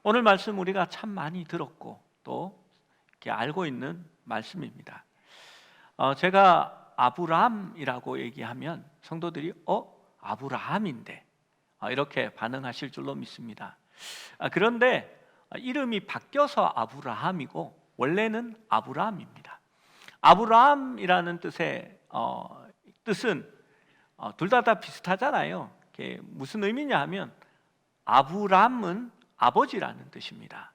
오늘 말씀 우리가 참 많이 들었고 또 이렇게 알고 있는 말씀입니다. 제가 아브라함이라고 얘기하면 성도들이 아브라함인데 이렇게 반응하실 줄로 믿습니다. 그런데 이름이 바뀌어서 아브라함이고 원래는 아브라함입니다. 아브라함이라는 뜻은 둘 다 비슷하잖아요. 무슨 의미냐 하면 아브람은 아버지라는 뜻입니다.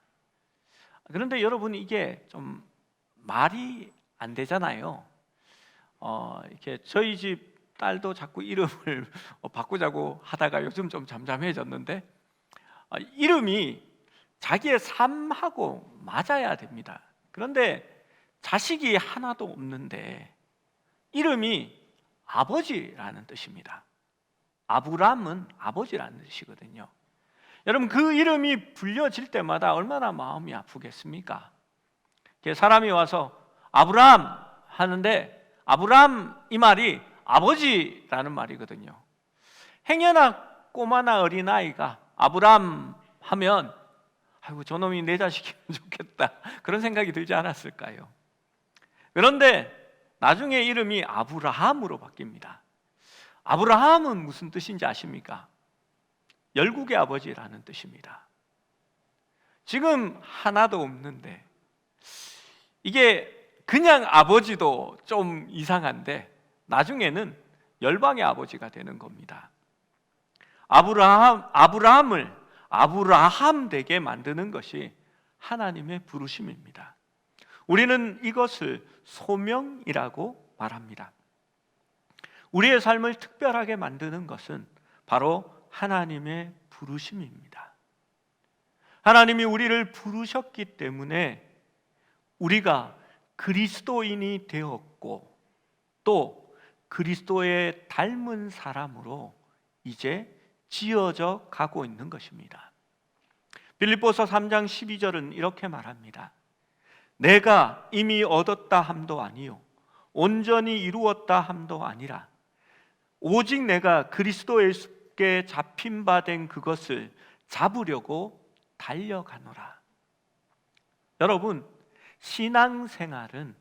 그런데 여러분, 이게 좀 말이 안 되잖아요. 이렇게 저희 집 딸도 자꾸 이름을 바꾸자고 하다가 요즘 좀 잠잠해졌는데, 이름이 자기의 삶하고 맞아야 됩니다. 그런데 자식이 하나도 없는데 이름이 아버지라는 뜻입니다. 아브람은 아버지라는 뜻이거든요. 여러분, 그 이름이 불려질 때마다 얼마나 마음이 아프겠습니까? 사람이 와서 아브람 하는데 아브람 이 말이 아버지라는 말이거든요. 행여나 꼬마나 어린아이가 아브람 하면 아이고, 저놈이 내 자식이면 좋겠다, 그런 생각이 들지 않았을까요? 그런데 나중에 이름이 아브라함으로 바뀝니다. 아브라함은 무슨 뜻인지 아십니까? 열국의 아버지라는 뜻입니다. 지금 하나도 없는데, 이게 그냥 아버지도 좀 이상한데 나중에는 열방의 아버지가 되는 겁니다. 아브라함을 아브라함 되게 만드는 것이 하나님의 부르심입니다. 우리는 이것을 소명이라고 말합니다. 우리의 삶을 특별하게 만드는 것은 바로 하나님의 부르심입니다. 하나님이 우리를 부르셨기 때문에 우리가 그리스도인이 되었고 또 그리스도의 닮은 사람으로 이제 지어져 가고 있는 것입니다. 빌립보서 3장 12절은 이렇게 말합니다. 내가 이미 얻었다 함도 아니요 온전히 이루었다 함도 아니라 오직 내가 그리스도 예수께 잡힌 바 된 그것을 잡으려고 달려가노라. 여러분, 신앙생활은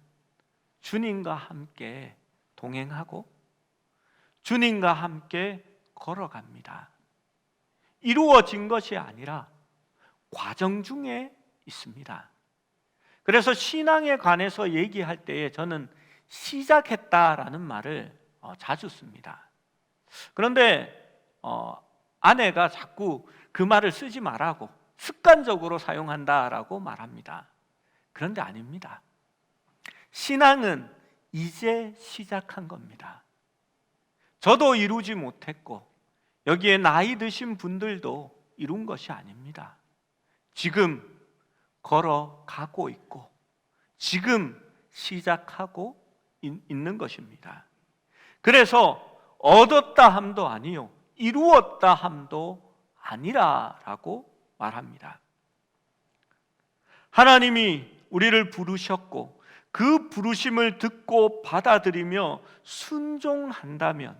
주님과 함께 동행하고 주님과 함께 걸어갑니다. 이루어진 것이 아니라 과정 중에 있습니다. 그래서 신앙에 관해서 얘기할 때에 저는 시작했다라는 말을 자주 씁니다. 그런데 아내가 자꾸 그 말을 쓰지 말라고 습관적으로 사용한다라고 말합니다. 그런데 아닙니다. 신앙은 이제 시작한 겁니다. 저도 이루지 못했고 여기에 나이 드신 분들도 이룬 것이 아닙니다. 지금 걸어가고 있고 지금 시작하고 있는 것입니다. 그래서 얻었다 함도 아니요 이루었다 함도 아니라라고 말합니다. 하나님이 우리를 부르셨고 그 부르심을 듣고 받아들이며 순종한다면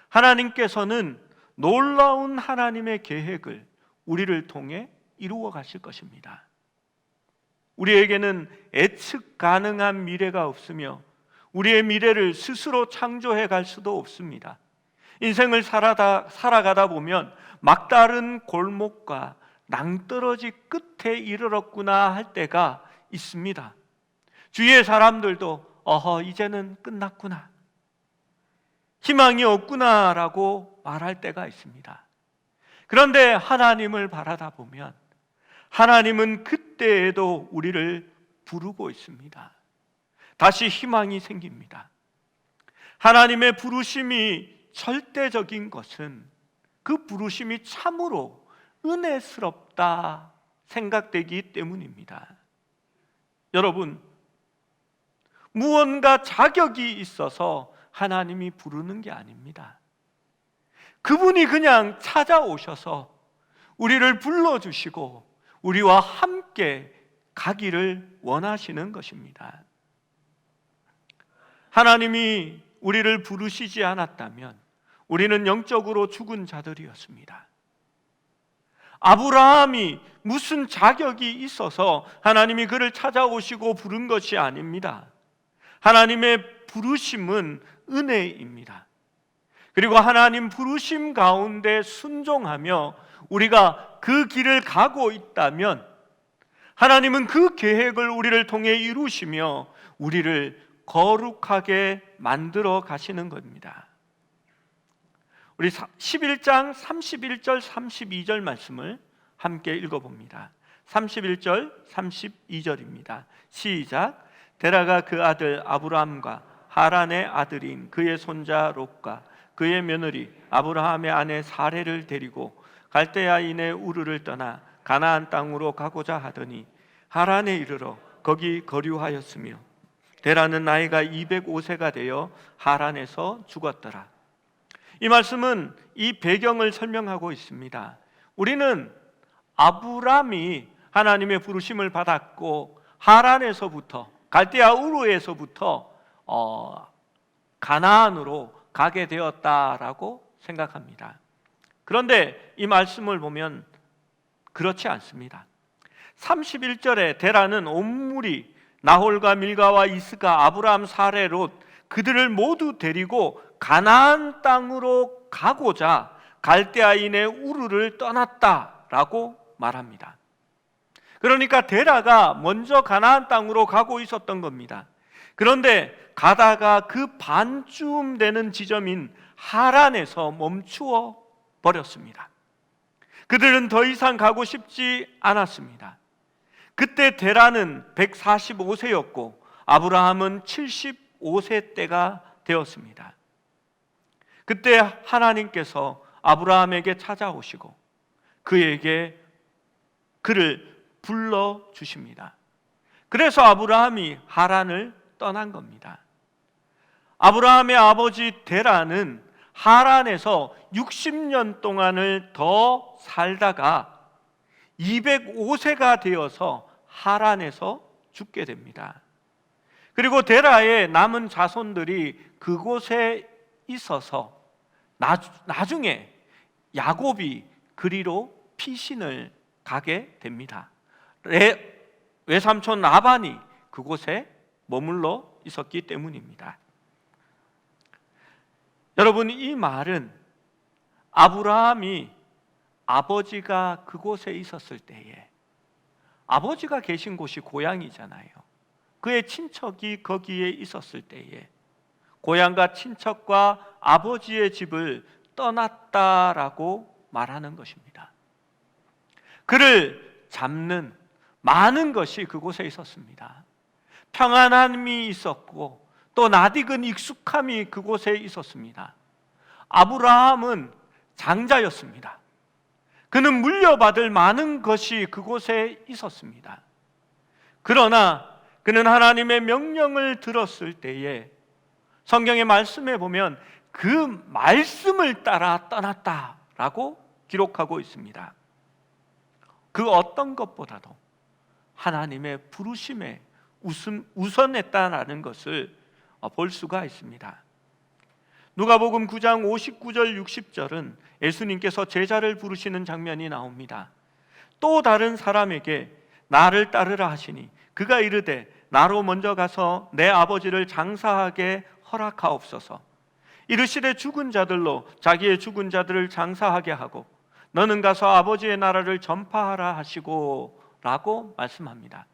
하나님께서는 놀라운 하나님의 계획을 우리를 통해 이루어 가실 것입니다. 우리에게는 예측 가능한 미래가 없으며 우리의 미래를 스스로 창조해 갈 수도 없습니다. 인생을 살아가다 보면 막다른 골목과 낭떠러지 끝에 이르렀구나 할 때가 있습니다. 주위의 사람들도 이제는 끝났구나, 희망이 없구나라고 말할 때가 있습니다. 그런데 하나님을 바라다 보면 하나님은 그때에도 우리를 부르고 있습니다. 다시 희망이 생깁니다. 하나님의 부르심이 절대적인 것은 그 부르심이 참으로 은혜스럽다 생각되기 때문입니다. 여러분, 무언가 자격이 있어서 하나님이 부르는 게 아닙니다. 그분이 그냥 찾아오셔서 우리를 불러주시고 우리와 함께 가기를 원하시는 것입니다. 하나님이 우리를 부르시지 않았다면 우리는 영적으로 죽은 자들이었습니다. 아브라함이 무슨 자격이 있어서 하나님이 그를 찾아오시고 부른 것이 아닙니다. 하나님의 부르심은 은혜입니다. 그리고 하나님 부르심 가운데 순종하며 우리가 그 길을 가고 있다면 하나님은 그 계획을 우리를 통해 이루시며 우리를 거룩하게 만들어 가시는 겁니다. 우리 11장 31절 32절 말씀을 함께 읽어봅니다. 31절 32절입니다. 시작. 데라가 그 아들 아브라함과 하란의 아들인 그의 손자 롯과 그의 며느리 아브라함의 아내 사레를 데리고 갈대아인의 우르를 떠나 가나안 땅으로 가고자 하더니 하란에 이르러 거기 거류하였으며 데라는 나이가 205세가 되어 하란에서 죽었더라. 이 말씀은 이 배경을 설명하고 있습니다. 우리는 아브람이 하나님의 부르심을 받았고 하란에서부터 갈대아 우르에서부터 가나안으로 가게 되었다라고 생각합니다. 그런데 이 말씀을 보면 그렇지 않습니다. 31절에 데라는 온 무리 나홀과 밀가와 이스가 아브라함 사레 롯 그들을 모두 데리고 가나안 땅으로 가고자 갈대아인의 우르를 떠났다라고 말합니다. 그러니까 데라가 먼저 가나안 땅으로 가고 있었던 겁니다. 그런데 가다가 그 반쯤 되는 지점인 하란에서 멈추어 버렸습니다. 그들은 더 이상 가고 싶지 않았습니다. 그때 데라는 145세였고 아브라함은 75세 때가 되었습니다. 그때 하나님께서 아브라함에게 찾아오시고 그를 불러주십니다. 그래서 아브라함이 하란을 떠난 겁니다. 아브라함의 아버지 데라는 하란에서 60년 동안을 더 살다가 205세가 되어서 하란에서 죽게 됩니다. 그리고 데라의 남은 자손들이 그곳에 있어서 나중에 야곱이 그리로 피신을 가게 됩니다. 외삼촌 라반이 그곳에 머물러 있었기 때문입니다. 여러분, 이 말은 아브라함이 아버지가 그곳에 있었을 때에 아버지가 계신 곳이 고향이잖아요. 그의 친척이 거기에 있었을 때에 고향과 친척과 아버지의 집을 떠났다라고 말하는 것입니다. 그를 잡는 많은 것이 그곳에 있었습니다. 평안함이 있었고 또 낯익은 익숙함이 그곳에 있었습니다. 아브라함은 장자였습니다. 그는 물려받을 많은 것이 그곳에 있었습니다. 그러나 그는 하나님의 명령을 들었을 때에 성경의 말씀에 보면 그 말씀을 따라 떠났다라고 기록하고 있습니다. 그 어떤 것보다도 하나님의 부르심에 우선했다라는 것을 볼 수가 있습니다. 누가복음 9장 59절 60절은 예수님께서 제자를 부르시는 장면이 나옵니다. 또 다른 사람에게 나를 따르라 하시니 그가 이르되 나로 먼저 가서 내 아버지를 장사하게 허락하옵소서. 이르시되 죽은 자들로 자기의 죽은 자들을 장사하게 하고 너는 가서 아버지의 나라를 전파하라 하시고 라고 말씀합니다.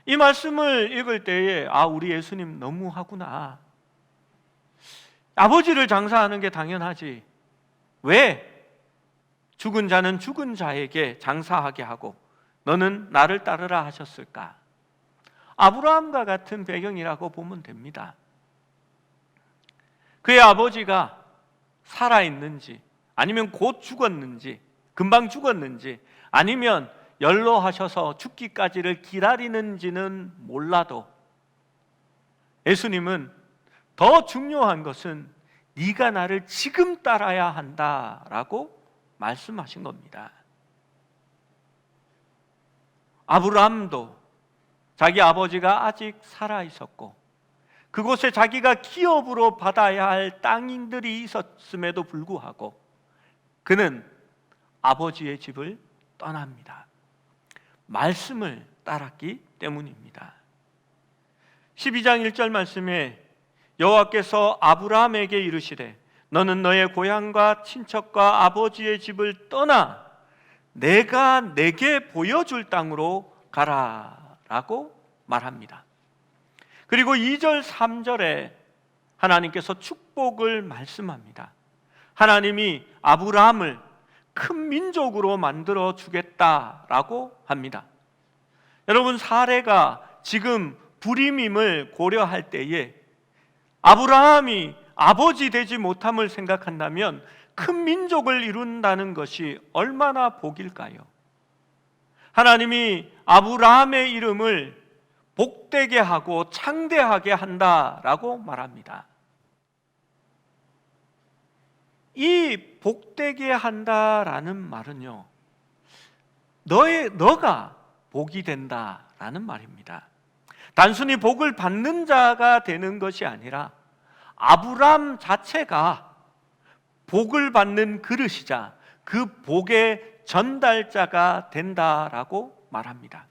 이 말씀을 읽을 때에 우리 예수님 너무하구나. 아버지를 장사하는 게 당연하지. 왜 죽은 자는 죽은 자에게 장사하게 하고 너는 나를 따르라 하셨을까? 아브라함과 같은 배경이라고 보면 됩니다. 그의 아버지가 살아있는지 아니면 곧 죽었는지 금방 죽었는지 아니면 연로하셔서 죽기까지를 기다리는지는 몰라도 예수님은 더 중요한 것은 네가 나를 지금 따라야 한다라고 말씀하신 겁니다. 아브라함도 자기 아버지가 아직 살아 있었고 그곳에 자기가 기업으로 받아야 할 땅인들이 있었음에도 불구하고 그는 아버지의 집을 떠납니다. 말씀을 따랐기 때문입니다. 12장 1절 말씀에 여호와께서 아브라함에게 이르시되 너는 너의 고향과 친척과 아버지의 집을 떠나 내가 내게 보여줄 땅으로 가라 라고 말합니다. 그리고 2절 3절에 하나님께서 축복을 말씀합니다. 하나님이 아브라함을 큰 민족으로 만들어 주겠다라고 합니다. 여러분, 사례가 지금 불임임을 고려할 때에 아브라함이 아버지 되지 못함을 생각한다면 큰 민족을 이룬다는 것이 얼마나 복일까요? 하나님이 아브라함의 이름을 복되게 하고 창대하게 한다라고 말합니다. 이 복되게 한다라는 말은요, 너가 복이 된다라는 말입니다. 단순히 복을 받는 자가 되는 것이 아니라 아브라함 자체가 복을 받는 그릇이자 그 복의 전달자가 된다라고 말합니다.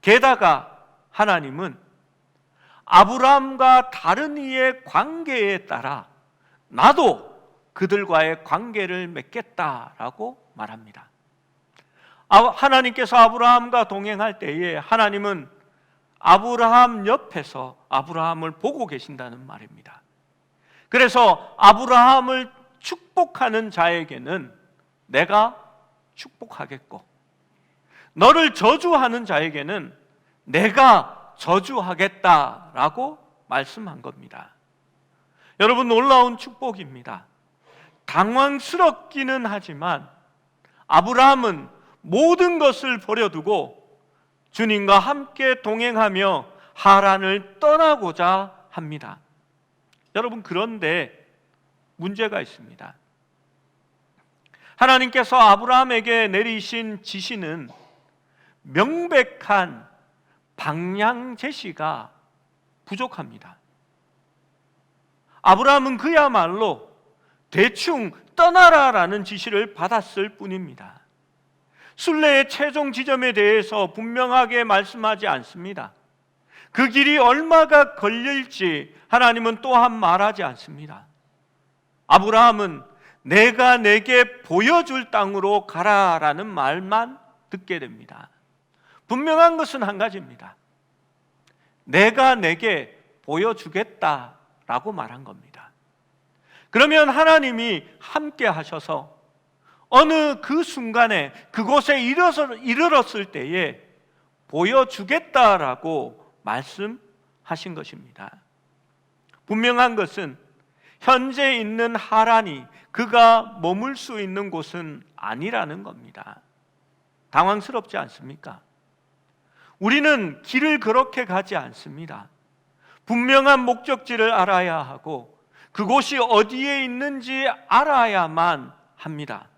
게다가 하나님은 아브라함과 다른 이의 관계에 따라 나도 그들과의 관계를 맺겠다라고 말합니다. 하나님께서 아브라함과 동행할 때에 하나님은 아브라함 옆에서 아브라함을 보고 계신다는 말입니다. 그래서 아브라함을 축복하는 자에게는 내가 축복하겠고, 너를 저주하는 자에게는 내가 저주하겠다라고 말씀한 겁니다. 여러분, 놀라운 축복입니다. 당황스럽기는 하지만 아브라함은 모든 것을 버려두고 주님과 함께 동행하며 하란을 떠나고자 합니다. 여러분, 그런데 문제가 있습니다. 하나님께서 아브라함에게 내리신 지시는 명백한 방향 제시가 부족합니다. 아브라함은 그야말로 대충 떠나라라는 지시를 받았을 뿐입니다. 순례의 최종 지점에 대해서 분명하게 말씀하지 않습니다. 그 길이 얼마가 걸릴지 하나님은 또한 말하지 않습니다. 아브라함은 내가 내게 보여줄 땅으로 가라라는 말만 듣게 됩니다. 분명한 것은 한 가지입니다. 내가 내게 보여주겠다라고 말한 겁니다. 그러면 하나님이 함께 하셔서 어느 그 순간에 그곳에 이르렀을 때에 보여주겠다라고 말씀하신 것입니다. 분명한 것은 현재 있는 하란이 그가 머물 수 있는 곳은 아니라는 겁니다. 당황스럽지 않습니까? 우리는 길을 그렇게 가지 않습니다. 분명한 목적지를 알아야 하고 그곳이 어디에 있는지 알아야만 합니다.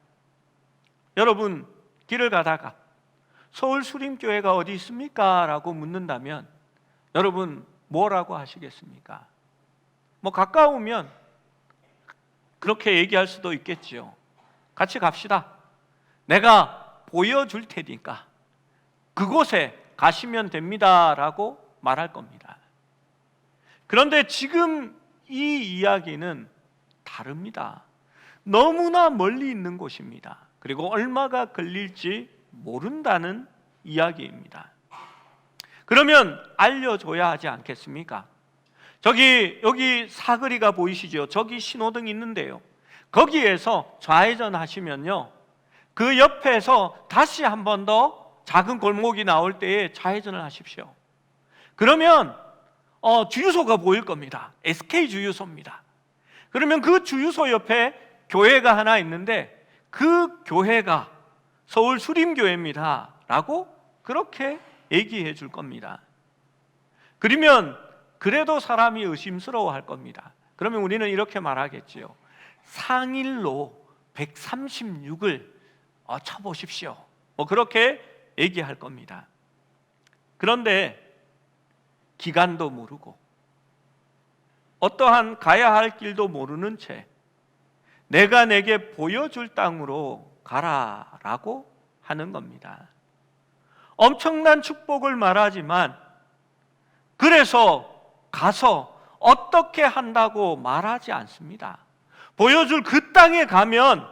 여러분, 길을 가다가 서울 수림교회가 어디 있습니까? 라고 묻는다면 여러분 뭐라고 하시겠습니까? 가까우면 그렇게 얘기할 수도 있겠지요. 같이 갑시다. 내가 보여줄 테니까 그곳에 가시면 됩니다 라고 말할 겁니다. 그런데 지금 이 이야기는 다릅니다. 너무나 멀리 있는 곳입니다. 그리고 얼마가 걸릴지 모른다는 이야기입니다. 그러면 알려줘야 하지 않겠습니까? 여기 사거리가 보이시죠? 저기 신호등이 있는데요, 거기에서 좌회전 하시면요, 그 옆에서 다시 한 번 더 작은 골목이 나올 때에 좌회전을 하십시오. 그러면 주유소가 보일 겁니다. SK 주유소입니다. 그러면 그 주유소 옆에 교회가 하나 있는데 그 교회가 서울 수림교회입니다 라고 그렇게 얘기해 줄 겁니다. 그러면 그래도 사람이 의심스러워 할 겁니다. 그러면 우리는 이렇게 말하겠지요. 상일로 136을 쳐보십시오. 그렇게 얘기할 겁니다. 그런데 기간도 모르고 어떠한 가야 할 길도 모르는 채 내가 내게 보여줄 땅으로 가라라고 하는 겁니다. 엄청난 축복을 말하지만 그래서 가서 어떻게 한다고 말하지 않습니다. 보여줄 그 땅에 가면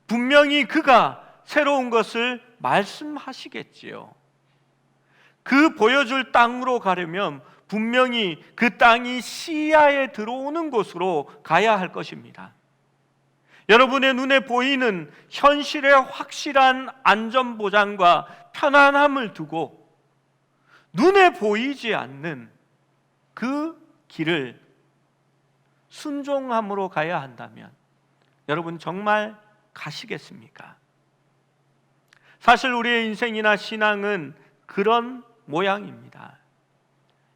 분명히 그가 새로운 것을 말씀하시겠지요. 그 보여줄 땅으로 가려면 분명히 그 땅이 시야에 들어오는 곳으로 가야 할 것입니다. 여러분의 눈에 보이는 현실의 확실한 안전보장과 편안함을 두고 눈에 보이지 않는 그 길을 순종함으로 가야 한다면 여러분 정말 가시겠습니까? 사실 우리의 인생이나 신앙은 그런 모양입니다.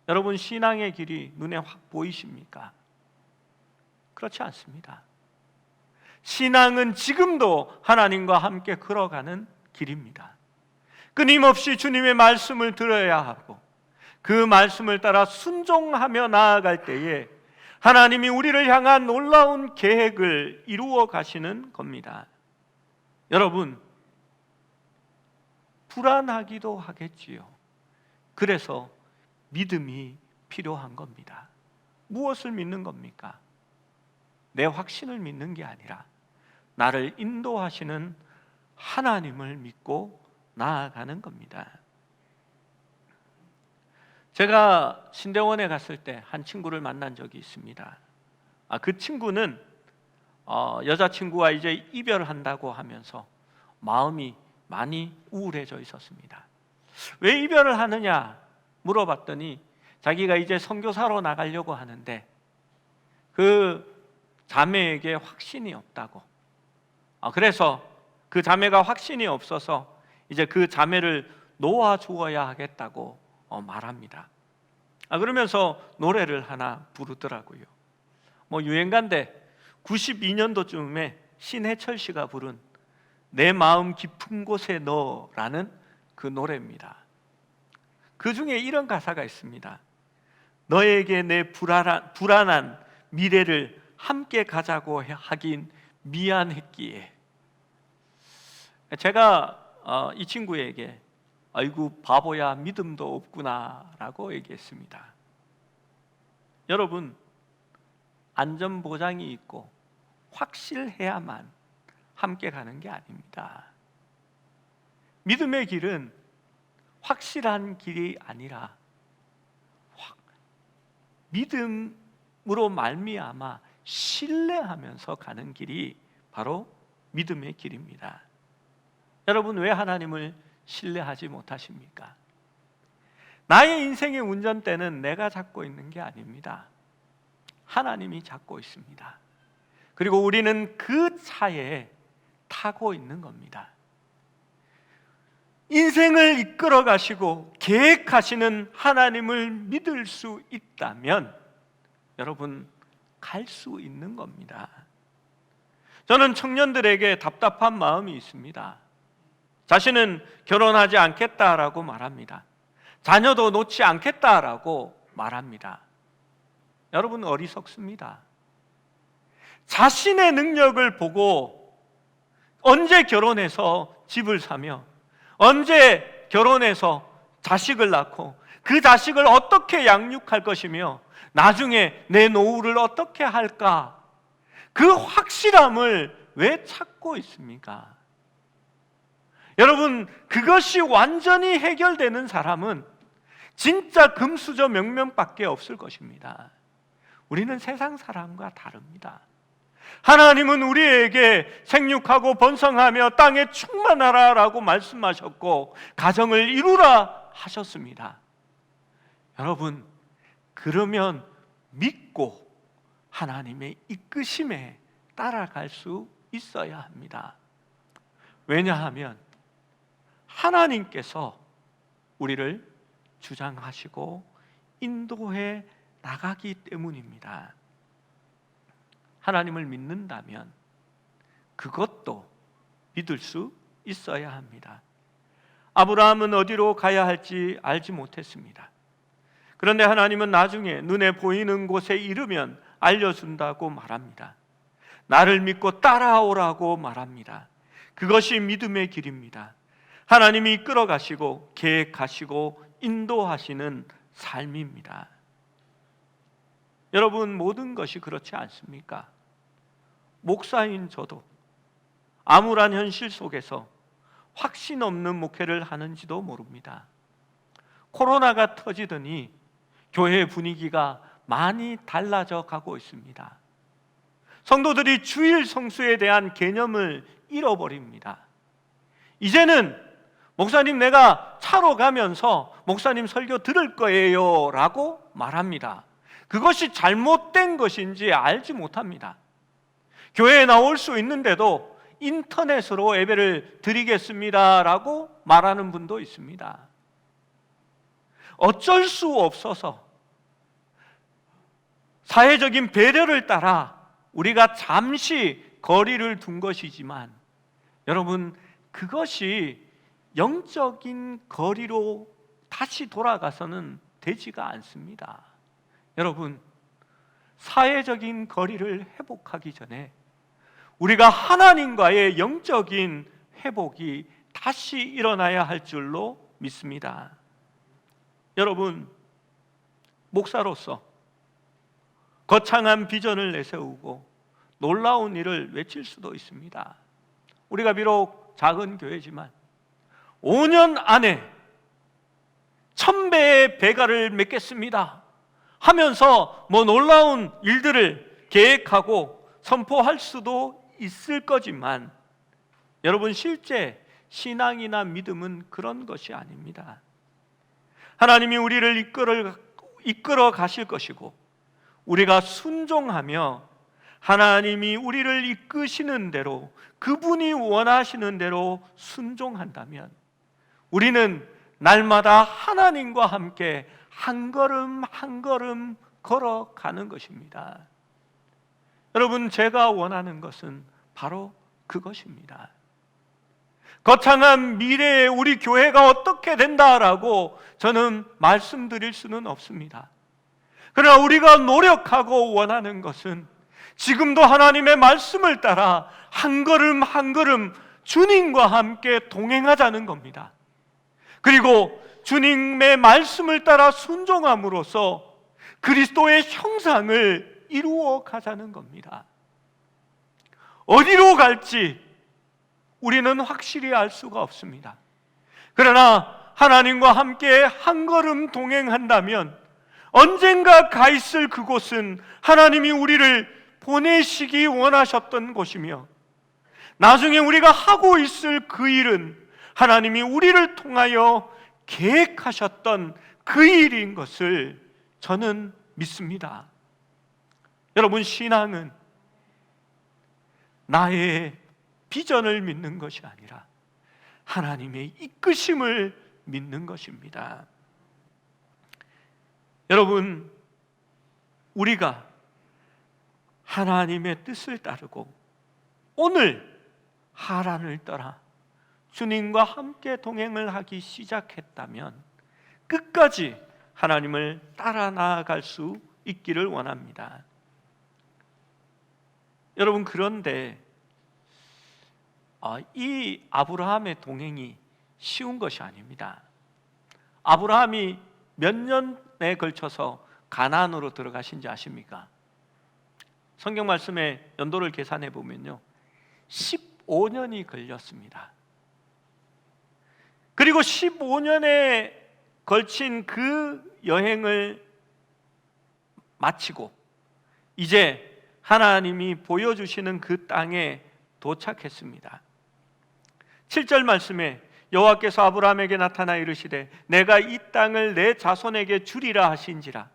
여러분 신앙의 길이 눈에 확 보이십니까? 그렇지 않습니다. 신앙은 지금도 하나님과 함께 걸어가는 길입니다. 끊임없이 주님의 말씀을 들어야 하고 그 말씀을 따라 순종하며 나아갈 때에 하나님이 우리를 향한 놀라운 계획을 이루어 가시는 겁니다. 여러분 불안하기도 하겠지요. 그래서 믿음이 필요한 겁니다. 무엇을 믿는 겁니까? 내 확신을 믿는 게 아니라 나를 인도하시는 하나님을 믿고 나아가는 겁니다. 제가 신대원에 갔을 때 한 친구를 만난 적이 있습니다. 그 친구는 여자친구와 이제 이별한다고 하면서 마음이 많이 우울해져 있었습니다. 왜 이별을 하느냐 물어봤더니 자기가 이제 선교사로 나가려고 하는데 그 자매에게 확신이 없다고. 그래서 그 자매가 확신이 없어서 이제 그 자매를 놓아주어야 하겠다고 말합니다. 그러면서 노래를 하나 부르더라고요. 유행가인데 92년도쯤에 신해철 씨가 부른 내 마음 깊은 곳에 너라는 그 노래입니다. 그 중에 이런 가사가 있습니다. 너에게 내 불안한 미래를 함께 가자고 하긴 미안했기에. 제가 이 친구에게 아이고 바보야 믿음도 없구나 라고 얘기했습니다. 여러분 안전보장이 있고 확실해야만 함께 가는 게 아닙니다. 믿음의 길은 확실한 길이 아니라 믿음으로 말미암아 신뢰하면서 가는 길이 바로 믿음의 길입니다. 여러분 왜 하나님을 신뢰하지 못하십니까? 나의 인생의 운전대는 내가 잡고 있는 게 아닙니다. 하나님이 잡고 있습니다. 그리고 우리는 그 차에 타고 있는 겁니다. 인생을 이끌어 가시고 계획하시는 하나님을 믿을 수 있다면 여러분 갈 수 있는 겁니다. 저는 청년들에게 답답한 마음이 있습니다. 자신은 결혼하지 않겠다라고 말합니다. 자녀도 놓지 않겠다라고 말합니다. 여러분 어리석습니다. 자신의 능력을 보고 언제 결혼해서 집을 사며 언제 결혼해서 자식을 낳고 그 자식을 어떻게 양육할 것이며 나중에 내 노후를 어떻게 할까? 그 확실함을 왜 찾고 있습니까? 여러분 그것이 완전히 해결되는 사람은 진짜 금수저 명명밖에 없을 것입니다. 우리는 세상 사람과 다릅니다. 하나님은 우리에게 생육하고 번성하며 땅에 충만하라 라고 말씀하셨고 가정을 이루라 하셨습니다. 여러분 그러면 믿고 하나님의 이끄심에 따라갈 수 있어야 합니다. 왜냐하면 하나님께서 우리를 주장하시고 인도해 나가기 때문입니다. 하나님을 믿는다면 그것도 믿을 수 있어야 합니다. 아브라함은 어디로 가야 할지 알지 못했습니다. 그런데 하나님은 나중에 눈에 보이는 곳에 이르면 알려준다고 말합니다. 나를 믿고 따라오라고 말합니다. 그것이 믿음의 길입니다. 하나님이 이끌어 가시고 계획하시고 인도하시는 삶입니다. 여러분, 모든 것이 그렇지 않습니까? 목사인 저도 암울한 현실 속에서 확신 없는 목회를 하는지도 모릅니다. 코로나가 터지더니 교회 분위기가 많이 달라져 가고 있습니다. 성도들이 주일 성수에 대한 개념을 잃어버립니다. 이제는 목사님, 내가 차로 가면서 목사님 설교 들을 거예요 라고 말합니다. 그것이 잘못된 것인지 알지 못합니다. 교회에 나올 수 있는데도 인터넷으로 예배를 드리겠습니다 라고 말하는 분도 있습니다. 어쩔 수 없어서 사회적인 배려를 따라 우리가 잠시 거리를 둔 것이지만, 여러분, 그것이 영적인 거리로 다시 돌아가서는 되지가 않습니다. 여러분, 사회적인 거리를 회복하기 전에 우리가 하나님과의 영적인 회복이 다시 일어나야 할 줄로 믿습니다. 여러분, 목사로서 거창한 비전을 내세우고 놀라운 일을 외칠 수도 있습니다. 우리가 비록 작은 교회지만 5년 안에 1000배의 배가를 맺겠습니다 하면서 놀라운 일들을 계획하고 선포할 수도 있을 거지만, 여러분, 실제 신앙이나 믿음은 그런 것이 아닙니다. 하나님이 우리를 이끌어 가실 것이고, 우리가 순종하며 하나님이 우리를 이끄시는 대로, 그분이 원하시는 대로 순종한다면 우리는 날마다 하나님과 함께 한 걸음 한 걸음 걸어가는 것입니다. 여러분, 제가 원하는 것은 바로 그것입니다. 거창한 미래에 우리 교회가 어떻게 된다라고 저는 말씀드릴 수는 없습니다. 그러나 우리가 노력하고 원하는 것은 지금도 하나님의 말씀을 따라 한 걸음 한 걸음 주님과 함께 동행하자는 겁니다. 그리고 주님의 말씀을 따라 순종함으로써 그리스도의 형상을 이루어 가자는 겁니다. 어디로 갈지 우리는 확실히 알 수가 없습니다. 그러나 하나님과 함께 한 걸음 동행한다면 언젠가 가 있을 그곳은 하나님이 우리를 보내시기 원하셨던 곳이며, 나중에 우리가 하고 있을 그 일은 하나님이 우리를 통하여 계획하셨던 그 일인 것을 저는 믿습니다. 여러분, 신앙은 나의 비전을 믿는 것이 아니라 하나님의 이끄심을 믿는 것입니다. 여러분, 우리가 하나님의 뜻을 따르고 오늘 하란을 떠나 주님과 함께 동행을 하기 시작했다면 끝까지 하나님을 따라 나아갈 수 있기를 원합니다. 여러분, 그런데 이 아브라함의 동행이 쉬운 것이 아닙니다. 아브라함이 몇 년에 걸쳐서 가나안으로 들어가신지 아십니까? 성경 말씀의 연도를 계산해 보면요, 15년이 걸렸습니다. 그리고 15년에 걸친 그 여행을 마치고 이제 하나님이 보여주시는 그 땅에 도착했습니다. 7절 말씀에 여호와께서 아브라함에게 나타나 이르시되 내가 이 땅을 내 자손에게 주리라 하신지라.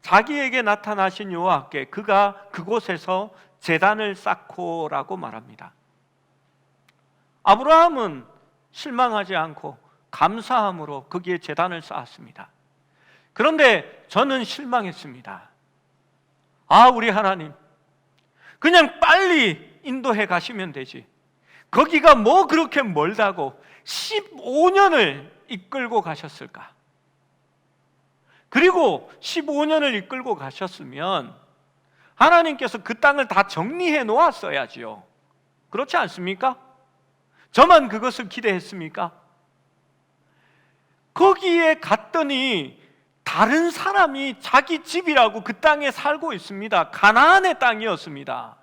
자기에게 나타나신 여호와께 그가 그곳에서 제단을 쌓고라고 말합니다. 아브라함은 실망하지 않고 감사함으로 거기에 제단을 쌓았습니다. 그런데 저는 실망했습니다. 우리 하나님, 그냥 빨리 인도해 가시면 되지, 거기가 뭐 그렇게 멀다고 15년을 이끌고 가셨을까? 그리고 15년을 이끌고 가셨으면 하나님께서 그 땅을 다 정리해 놓았어야지요. 그렇지 않습니까? 저만 그것을 기대했습니까? 거기에 갔더니 다른 사람이 자기 집이라고 그 땅에 살고 있습니다. 가나안의 땅이었습니다.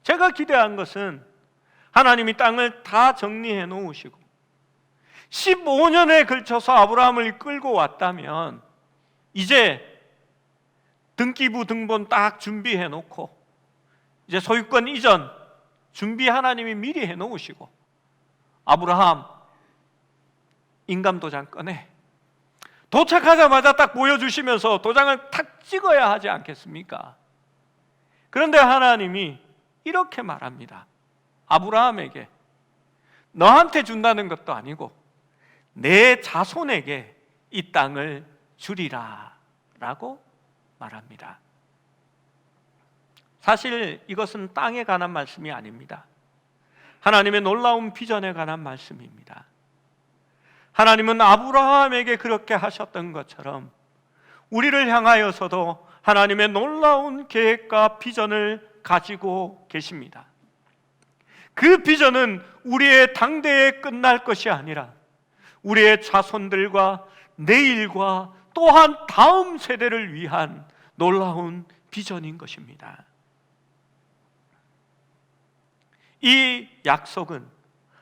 제가 기대한 것은 하나님이 땅을 다 정리해 놓으시고 15년에 걸쳐서 아브라함을 끌고 왔다면 이제 등기부 등본 딱 준비해 놓고 이제 소유권 이전 준비 하나님이 미리 해 놓으시고, 아브라함 인감도장 꺼내, 도착하자마자 딱 보여주시면서 도장을 탁 찍어야 하지 않겠습니까? 그런데 하나님이 이렇게 말합니다. 아브라함에게 너한테 준다는 것도 아니고 내 자손에게 이 땅을 주리라 라고 말합니다. 사실 이것은 땅에 관한 말씀이 아닙니다. 하나님의 놀라운 비전에 관한 말씀입니다. 하나님은 아브라함에게 그렇게 하셨던 것처럼 우리를 향하여서도 하나님의 놀라운 계획과 비전을 가지고 계십니다. 그 비전은 우리의 당대에 끝날 것이 아니라 우리의 자손들과 내일과 또한 다음 세대를 위한 놀라운 비전인 것입니다. 이 약속은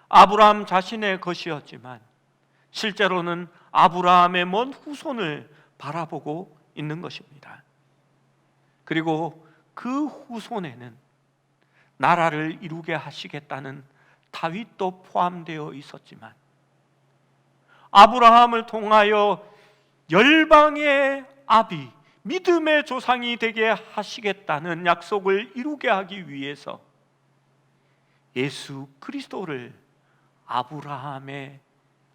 아브라함 자신의 것이었지만 실제로는 아브라함의 먼 후손을 바라보고 있는 것입니다. 그리고 그 후손에는 나라를 이루게 하시겠다는 다윗도 포함되어 있었지만 아브라함을 통하여 열방의 아비, 믿음의 조상이 되게 하시겠다는 약속을 이루게 하기 위해서 예수 그리스도를 아브라함의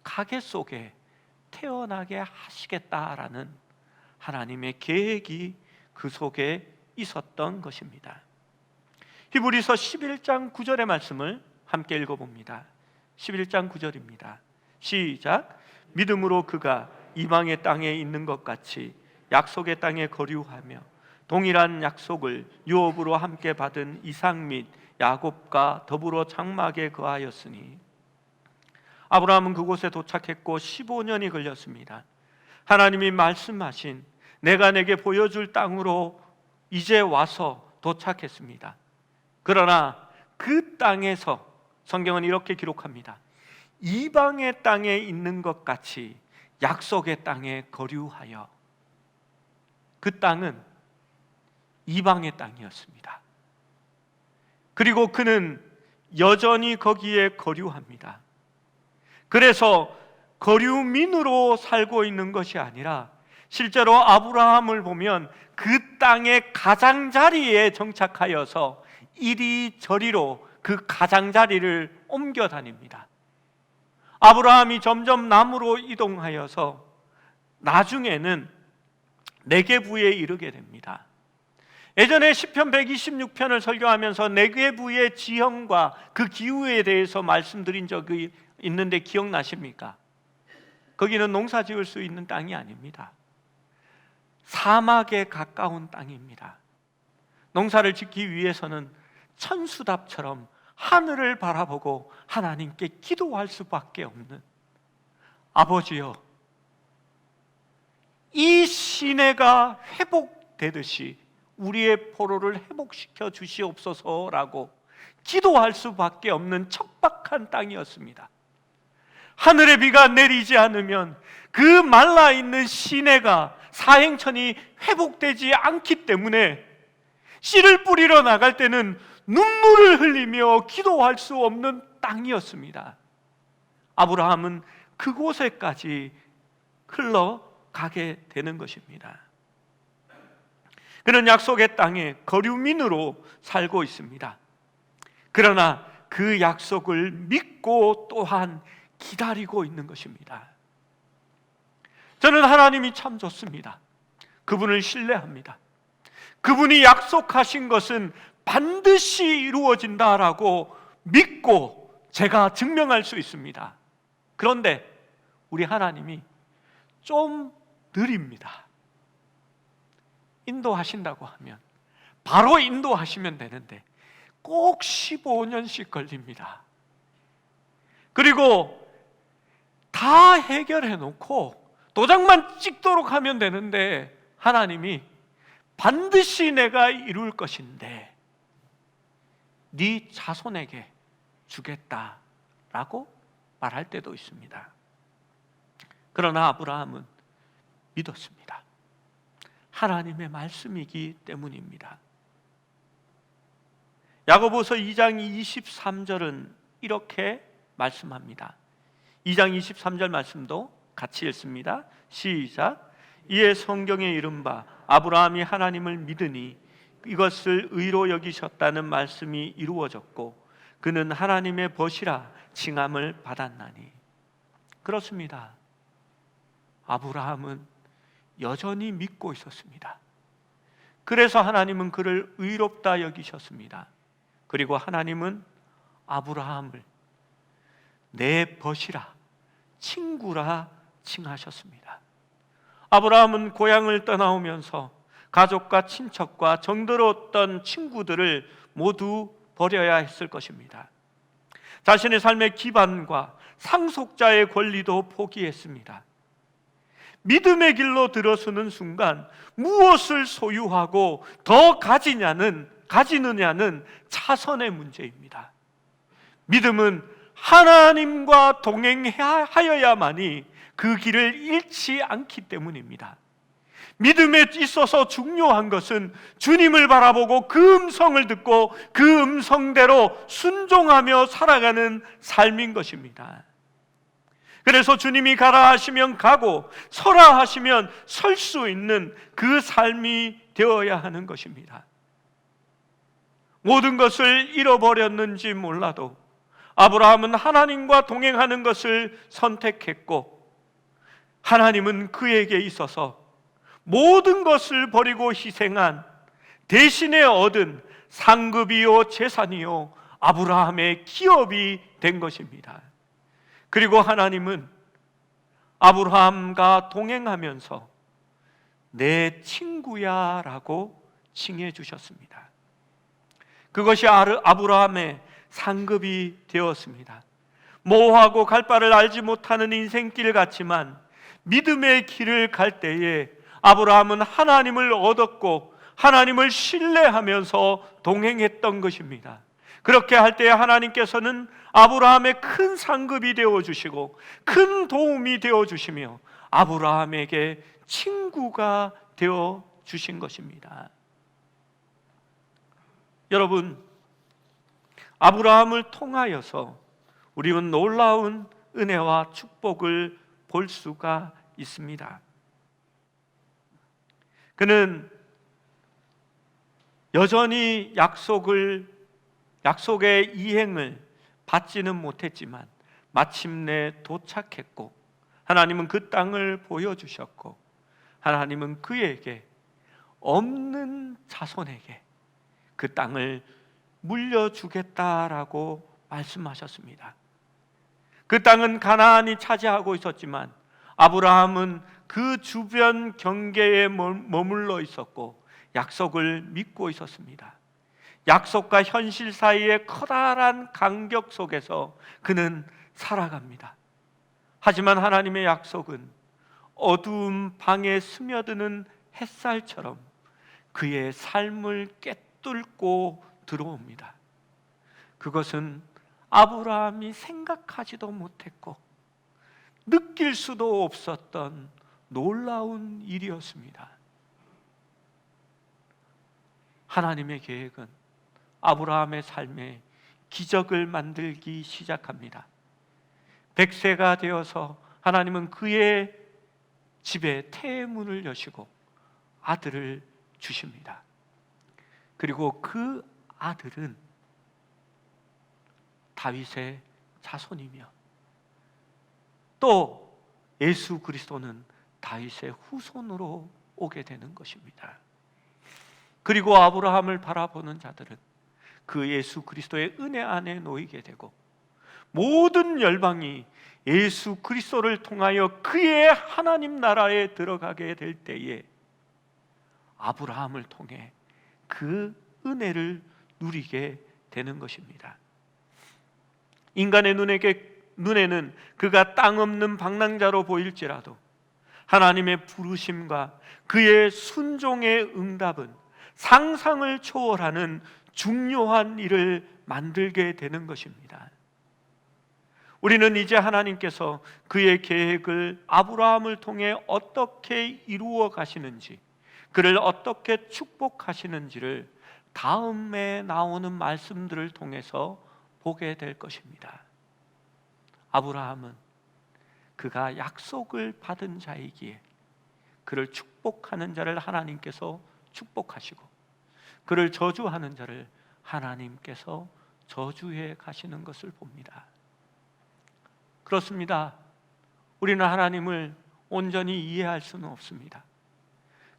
가계 속에 태어나게 하시겠다라는 하나님의 계획이 그 속에 있었던 것입니다. 히브리서 11장 9절의 말씀을 함께 읽어봅니다. 11장 9절입니다. 시작. 믿음으로 그가 이방의 땅에 있는 것 같이 약속의 땅에 거류하며 동일한 약속을 유업으로 함께 받은 이삭 및 야곱과 더불어 장막에 거하였으니, 아브라함은 그곳에 도착했고 15년이 걸렸습니다. 하나님이 말씀하신 내가 내게 보여줄 땅으로 이제 와서 도착했습니다. 그러나 그 땅에서 성경은 이렇게 기록합니다. 이방의 땅에 있는 것 같이 약속의 땅에 거류하여. 그 땅은 이방의 땅이었습니다. 그리고 그는 여전히 거기에 거류합니다. 그래서 거류민으로 살고 있는 것이 아니라 실제로 아브라함을 보면 그 땅의 가장자리에 정착하여서 이리저리로 그 가장자리를 옮겨 다닙니다. 아브라함이 점점 남으로 이동하여서 나중에는 네게부에 이르게 됩니다. 예전에 시편 126편을 설교하면서 네게부의 지형과 그 기후에 대해서 말씀드린 적이 있는데 기억나십니까? 거기는 농사 지을 수 있는 땅이 아닙니다. 사막에 가까운 땅입니다. 농사를 짓기 위해서는 천수답처럼 하늘을 바라보고 하나님께 기도할 수밖에 없는, 아버지여, 이 시내가 회복되듯이 우리의 포로를 회복시켜 주시옵소서라고 기도할 수밖에 없는 척박한 땅이었습니다. 하늘의 비가 내리지 않으면 그 말라있는 시내가, 사행천이 회복되지 않기 때문에 씨를 뿌리러 나갈 때는 눈물을 흘리며 기도할 수 없는 땅이었습니다. 아브라함은 그곳에까지 흘러가게 되는 것입니다. 그는 약속의 땅에 거류민으로 살고 있습니다. 그러나 그 약속을 믿고 또한 기다리고 있는 것입니다. 저는 하나님이 참 좋습니다. 그분을 신뢰합니다. 그분이 약속하신 것은 반드시 이루어진다라고 믿고 제가 증명할 수 있습니다. 그런데 우리 하나님이 좀 느립니다. 인도하신다고 하면 바로 인도하시면 되는데 꼭 15년씩 걸립니다. 그리고 다 해결해 놓고 도장만 찍도록 하면 되는데 하나님이 반드시 내가 이룰 것인데 네 자손에게 주겠다라고 말할 때도 있습니다. 그러나 아브라함은 믿었습니다. 하나님의 말씀이기 때문입니다. 야고보서 2장 23절은 이렇게 말씀합니다. 2장 23절 말씀도 같이 읽습니다. 시작. 이에 성경에 이른 바 아브라함이 하나님을 믿으니 이것을 의로 여기셨다는 말씀이 이루어졌고 그는 하나님의 벗이라 칭함을 받았나니. 그렇습니다. 아브라함은 여전히 믿고 있었습니다. 그래서 하나님은 그를 의롭다 여기셨습니다. 그리고 하나님은 아브라함을 내 벗이라, 친구라 칭하셨습니다. 아브라함은 고향을 떠나오면서 가족과 친척과 정들었던 친구들을 모두 버려야 했을 것입니다. 자신의 삶의 기반과 상속자의 권리도 포기했습니다. 믿음의 길로 들어서는 순간 무엇을 소유하고 더 가지느냐는 차선의 문제입니다. 믿음은 하나님과 동행하여야만이 그 길을 잃지 않기 때문입니다. 믿음에 있어서 중요한 것은 주님을 바라보고 그 음성을 듣고 그 음성대로 순종하며 살아가는 삶인 것입니다. 그래서 주님이 가라 하시면 가고 서라 하시면 설 수 있는 그 삶이 되어야 하는 것입니다. 모든 것을 잃어버렸는지 몰라도 아브라함은 하나님과 동행하는 것을 선택했고 하나님은 그에게 있어서 모든 것을 버리고 희생한 대신에 얻은 상급이요 재산이요 아브라함의 기업이 된 것입니다. 그리고 하나님은 아브라함과 동행하면서 내 친구야 라고 칭해 주셨습니다. 그것이 아브라함의 상급이 되었습니다. 모호하고 갈 바를 알지 못하는 인생길 같지만 믿음의 길을 갈 때에 아브라함은 하나님을 얻었고 하나님을 신뢰하면서 동행했던 것입니다. 그렇게 할 때에 하나님께서는 아브라함의 큰 상급이 되어주시고 큰 도움이 되어주시며 아브라함에게 친구가 되어주신 것입니다. 여러분, 아브라함을 통하여서 우리는 놀라운 은혜와 축복을 볼 수가 있습니다. 그는 여전히 약속의 이행을 받지는 못했지만 마침내 도착했고 하나님은 그 땅을 보여주셨고 하나님은 그에게 없는 자손에게 그 땅을 물려주겠다라고 말씀하셨습니다. 그 땅은 가나안이 차지하고 있었지만 아브라함은 그 주변 경계에 머물러 있었고 약속을 믿고 있었습니다. 약속과 현실 사이의 커다란 간격 속에서 그는 살아갑니다. 하지만 하나님의 약속은 어두운 방에 스며드는 햇살처럼 그의 삶을 꿰뚫고 들어옵니다. 그것은 아브라함이 생각하지도 못했고 느낄 수도 없었던 놀라운 일이었습니다. 하나님의 계획은 아브라함의 삶에 기적을 만들기 시작합니다. 100세가 되어서 하나님은 그의 집에 태문을 여시고 아들을 주십니다. 그리고 그 아들은 다윗의 자손이며 또 예수 그리스도는 다윗의 후손으로 오게 되는 것입니다. 그리고 아브라함을 바라보는 자들은 그 예수 그리스도의 은혜 안에 놓이게 되고 모든 열방이 예수 그리스도를 통하여 그의 하나님 나라에 들어가게 될 때에 아브라함을 통해 그 은혜를 누리게 되는 것입니다. 인간의 눈에는 그가 땅 없는 방랑자로 보일지라도 하나님의 부르심과 그의 순종의 응답은 상상을 초월하는 중요한 일을 만들게 되는 것입니다. 우리는 이제 하나님께서 그의 계획을 아브라함을 통해 어떻게 이루어 가시는지, 그를 어떻게 축복하시는지를 다음에 나오는 말씀들을 통해서 보게 될 것입니다. 아브라함은 그가 약속을 받은 자이기에 그를 축복하는 자를 하나님께서 축복하시고, 그를 저주하는 자를 하나님께서 저주해 가시는 것을 봅니다. 그렇습니다. 우리는 하나님을 온전히 이해할 수는 없습니다.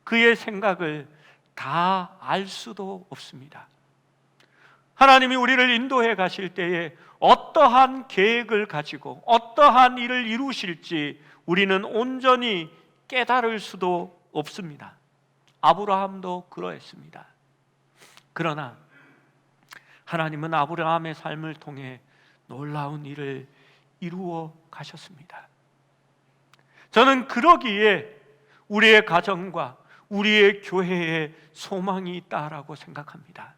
그의 생각을 다 알 수도 없습니다. 하나님이 우리를 인도해 가실 때에 어떠한 계획을 가지고 어떠한 일을 이루실지 우리는 온전히 깨달을 수도 없습니다. 아브라함도 그러했습니다. 그러나 하나님은 아브라함의 삶을 통해 놀라운 일을 이루어 가셨습니다. 저는 그러기에 우리의 가정과 우리의 교회에 소망이 있다라고 생각합니다.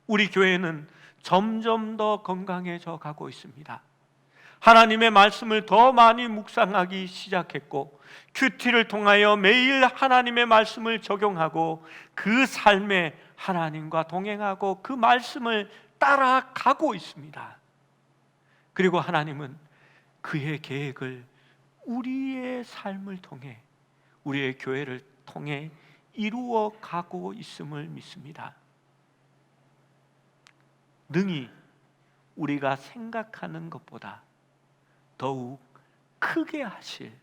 우리 교회는 점점 더 건강해져 가고 있습니다. 하나님의 말씀을 더 많이 묵상하기 시작했고, 큐티를 통하여 매일 하나님의 말씀을 적용하고 그 삶에 하나님과 동행하고 그 말씀을 따라가고 있습니다. 그리고 하나님은 그의 계획을 우리의 삶을 통해, 우리의 교회를 통해 이루어 가고 있음을 믿습니다. 능히 우리가 생각하는 것보다 더욱 크게 하실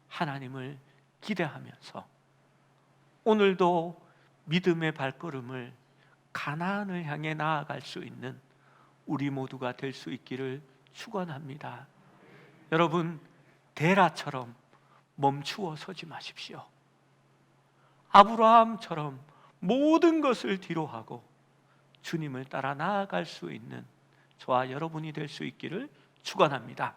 하나님을 기대하면서 오늘도 믿음의 발걸음을 가나안을 향해 나아갈 수 있는 우리 모두가 될 수 있기를 축원합니다. 여러분, 데라처럼 멈추어 서지 마십시오. 아브라함처럼 모든 것을 뒤로하고 주님을 따라 나아갈 수 있는 저와 여러분이 될 수 있기를 축원합니다.